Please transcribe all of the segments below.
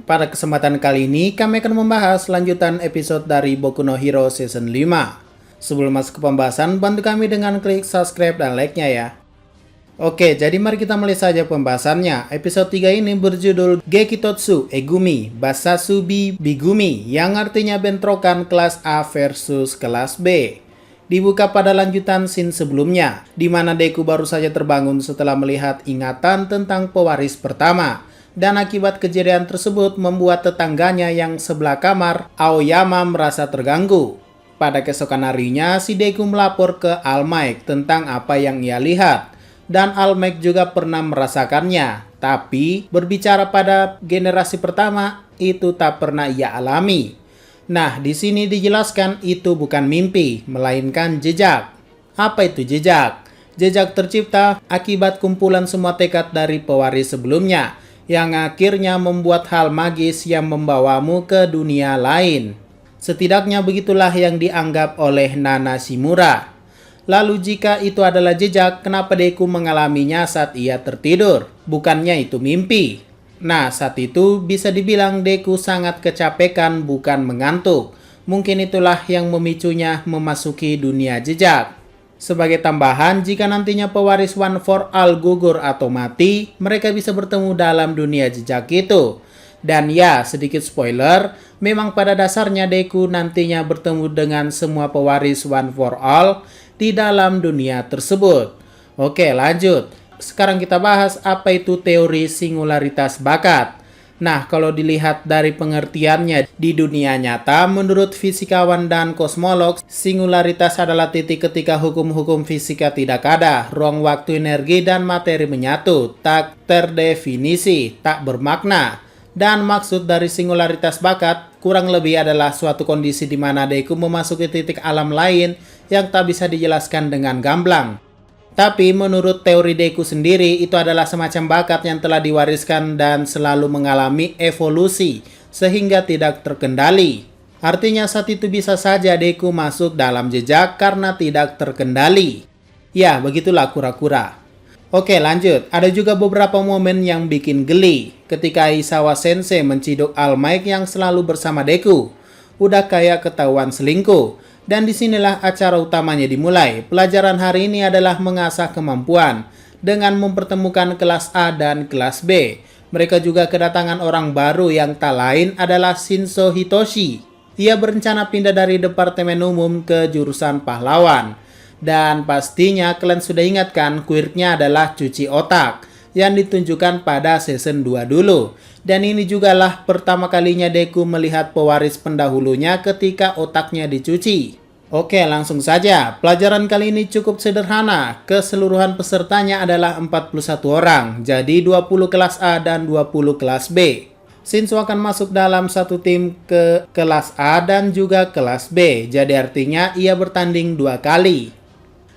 Pada kesempatan kali ini, kami akan membahas lanjutan episode dari Boku no Hero Season 5. Sebelum masuk ke pembahasan, bantu kami dengan klik subscribe dan like-nya ya. Oke, jadi mari kita mulai saja pembahasannya. Episode 3 ini berjudul Gekitotsu Egumi Basasubi Bigumi, yang artinya bentrokan kelas A versus kelas B. Dibuka pada lanjutan scene sebelumnya, di mana Deku baru saja terbangun setelah melihat ingatan tentang pewaris pertama. Dan akibat kejadian tersebut membuat tetangganya yang sebelah kamar, Aoyama, merasa terganggu. Pada keesokan harinya, si Deku melapor ke All Might tentang apa yang ia lihat. Dan All Might juga pernah merasakannya. Tapi, berbicara pada generasi pertama, itu tak pernah ia alami. Nah, di sini dijelaskan itu bukan mimpi, melainkan jejak. Apa itu jejak? Jejak tercipta akibat kumpulan semua tekad dari pewaris sebelumnya, yang akhirnya membuat hal magis yang membawamu ke dunia lain. Setidaknya begitulah yang dianggap oleh Nana Shimura. Lalu jika itu adalah jejak, kenapa Deku mengalaminya saat ia tertidur? Bukannya itu mimpi? Nah, saat itu bisa dibilang Deku sangat kecapekan, bukan mengantuk. Mungkin itulah yang memicunya memasuki dunia jejak. Sebagai tambahan, jika nantinya pewaris One for All gugur atau mati, mereka bisa bertemu dalam dunia jejak itu. Dan ya, sedikit spoiler, memang pada dasarnya Deku nantinya bertemu dengan semua pewaris One for All di dalam dunia tersebut. Oke, lanjut. Sekarang kita bahas apa itu teori singularitas bakat. Nah, kalau dilihat dari pengertiannya di dunia nyata, menurut fisikawan dan kosmolog, singularitas adalah titik ketika hukum-hukum fisika tidak ada, ruang waktu, energi, dan materi menyatu, tak terdefinisi, tak bermakna. Dan maksud dari singularitas bakat kurang lebih adalah suatu kondisi di mana Deku memasuki titik alam lain yang tak bisa dijelaskan dengan gamblang. Tapi menurut teori Deku sendiri, itu adalah semacam bakat yang telah diwariskan dan selalu mengalami evolusi sehingga tidak terkendali. Artinya saat itu bisa saja Deku masuk dalam jejak karena tidak terkendali. Ya, begitulah kura-kura. Oke, lanjut. Ada juga beberapa momen yang bikin geli ketika Aizawa Sensei menciduk All Might yang selalu bersama Deku. Udah kayak ketahuan selingkuh. Dan disinilah acara utamanya dimulai. Pelajaran hari ini adalah mengasah kemampuan dengan mempertemukan kelas A dan kelas B. Mereka juga kedatangan orang baru yang tak lain adalah Shinso Hitoshi. Ia berencana pindah dari Departemen Umum ke jurusan pahlawan. Dan pastinya kalian sudah ingat kan, quirknya adalah cuci otak yang ditunjukkan pada season 2 dulu. Dan ini jugalah pertama kalinya Deku melihat pewaris pendahulunya ketika otaknya dicuci. Oke, langsung saja. Pelajaran kali ini cukup sederhana. Keseluruhan pesertanya adalah 41 orang. Jadi 20 kelas A dan 20 kelas B. Shinso akan masuk dalam satu tim ke kelas A dan juga kelas B. Jadi artinya ia bertanding 2 kali.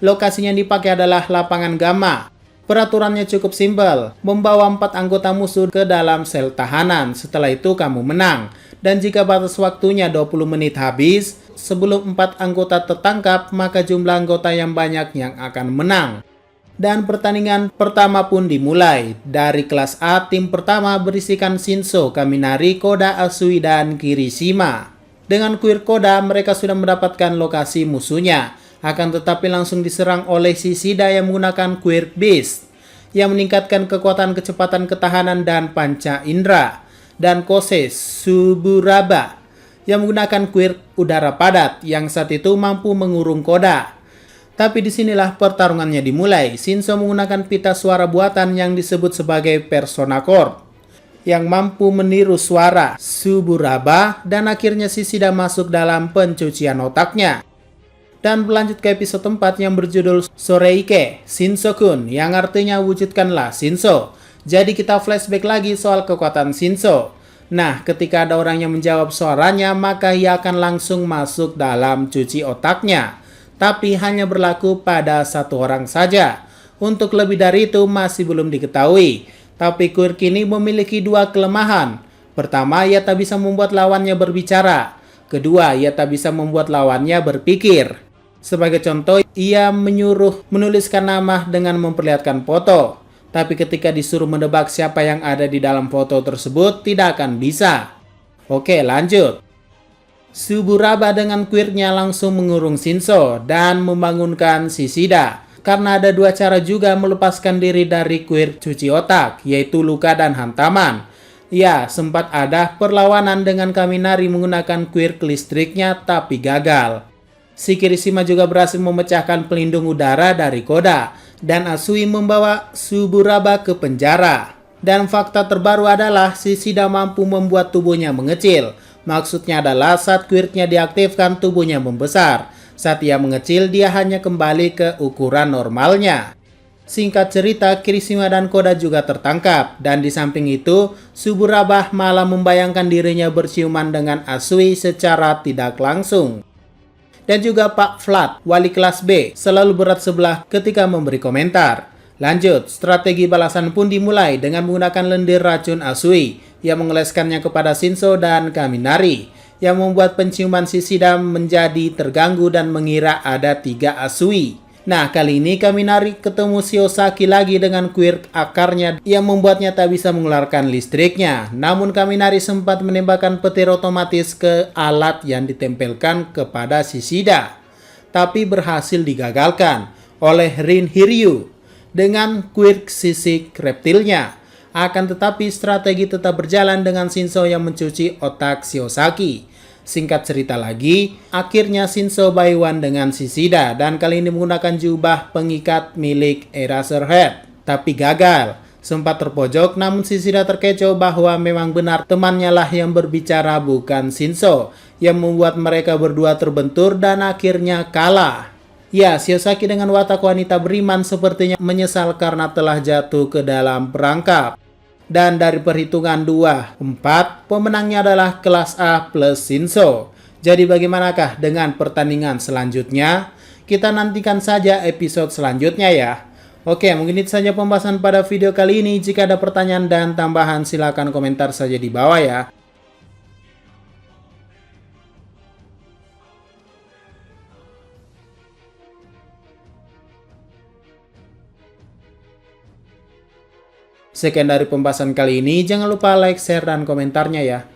Lokasinya yang dipakai adalah lapangan Gamma. Peraturannya cukup simpel, membawa 4 anggota musuh ke dalam sel tahanan. Setelah itu kamu menang. Dan jika batas waktunya 20 menit habis, sebelum 4 anggota tertangkap, maka jumlah anggota yang banyak yang akan menang. Dan pertandingan pertama pun dimulai. Dari kelas A, tim pertama berisikan Shinso, Kaminari, Koda, Asui, dan Kirishima. Dengan kuir Koda, mereka sudah mendapatkan lokasi musuhnya. Akan tetapi langsung diserang oleh Shishida yang menggunakan Quirk Beast yang meningkatkan kekuatan, kecepatan, ketahanan, dan panca indera. Dan Kose Suburaba yang menggunakan Quirk udara padat yang saat itu mampu mengurung Koda. Tapi disinilah pertarungannya dimulai. Shinso menggunakan pita suara buatan yang disebut sebagai Persona Core yang mampu meniru suara Suburaba, dan akhirnya Shishida masuk dalam pencucian otaknya. Dan berlanjut ke episode 4 yang berjudul Soreike Shinso-kun, yang artinya wujudkanlah Shinso. Jadi kita flashback lagi soal kekuatan Shinso. Nah, ketika ada orang yang menjawab suaranya, maka ia akan langsung masuk dalam cuci otaknya. Tapi hanya berlaku pada 1 orang saja. Untuk lebih dari itu masih belum diketahui. Tapi quirk ini memiliki 2 kelemahan. Pertama, ia tak bisa membuat lawannya berbicara. Kedua, ia tak bisa membuat lawannya berpikir. Sebagai contoh, ia menyuruh menuliskan nama dengan memperlihatkan foto. Tapi ketika disuruh menebak siapa yang ada di dalam foto tersebut, tidak akan bisa. Oke, lanjut. Suburaba dengan quirknya langsung mengurung Shinso dan membangunkan Shishida. Karena ada dua cara juga melepaskan diri dari quirk cuci otak, yaitu luka dan hantaman. Ya, sempat ada perlawanan dengan Kaminari menggunakan quirk listriknya tapi gagal. Si Kirishima juga berhasil memecahkan pelindung udara dari Koda, dan Asui membawa Suburaba ke penjara. Dan fakta terbaru adalah Shishida mampu membuat tubuhnya mengecil. Maksudnya adalah saat quirknya diaktifkan tubuhnya membesar. Saat ia mengecil dia hanya kembali ke ukuran normalnya. Singkat cerita, Kirishima dan Koda juga tertangkap. Dan di samping itu, Suburaba malah membayangkan dirinya berciuman dengan Asui secara tidak langsung. Dan juga Pak Flat, wali kelas B, selalu berat sebelah ketika memberi komentar. Lanjut, strategi balasan pun dimulai dengan menggunakan lendir racun Asui yang mengoleskannya kepada Shinso dan Kaminari, yang membuat penciuman Shishida menjadi terganggu dan mengira ada 3 Asui. Nah, kali ini Kaminari ketemu Shiosaki lagi dengan quirk akarnya yang membuatnya tak bisa mengeluarkan listriknya. Namun Kaminari sempat menembakkan petir otomatis ke alat yang ditempelkan kepada Shishida, tapi berhasil digagalkan oleh Rin Hiryu dengan quirk sisik reptilnya. Akan tetapi strategi tetap berjalan dengan Shinso yang mencuci otak Shiosaki. Singkat cerita lagi, akhirnya Shinso buy one dengan Shishida dan kali ini menggunakan jubah pengikat milik Eraserhead. Tapi gagal, sempat terpojok namun Shishida terkecoh bahwa memang benar temannya lah yang berbicara bukan Shinso, yang membuat mereka berdua terbentur dan akhirnya kalah. Ya, Shiosaki dengan watak wanita beriman sepertinya menyesal karena telah jatuh ke dalam perangkap. Dan dari perhitungan 2, 4, pemenangnya adalah kelas A plus Shinso. Jadi bagaimanakah dengan pertandingan selanjutnya? Kita nantikan saja episode selanjutnya ya. Oke, mungkin itu saja pembahasan pada video kali ini. Jika ada pertanyaan dan tambahan silahkan komentar saja di bawah ya. Sekian dari pembahasan kali ini, jangan lupa like, share, dan komentarnya ya.